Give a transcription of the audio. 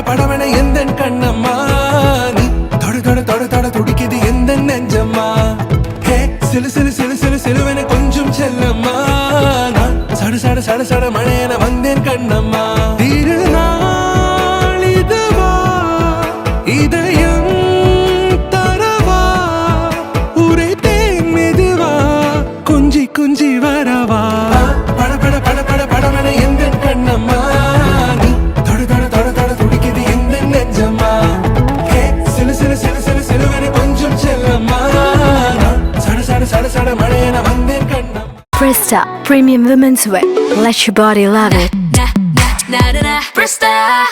படவன எந்தன் கண்ணம்மா நீ தொட துடிக்குது எந்த நெஞ்சம்மா ஹே சிலுவென கொஞ்சம் செல்லம்மா நான் சட மழையென வந்தேன் கண்ணம்மா திருநாள் இதுவா இதயம் தரவா உரைத்தேன் மெதுவா கொஞ்சி வரவா படவன எந்தன் கண்ணம்மா நீ தொட துடிக்குது எந்த நெஞ்சம்மா ஹே சிலுவென கொஞ்சம் செல்லம்மா நான் சட மழையென வந்தேன் Kannamma. Presta Premium Women's Wear. Let your body love it. Presta.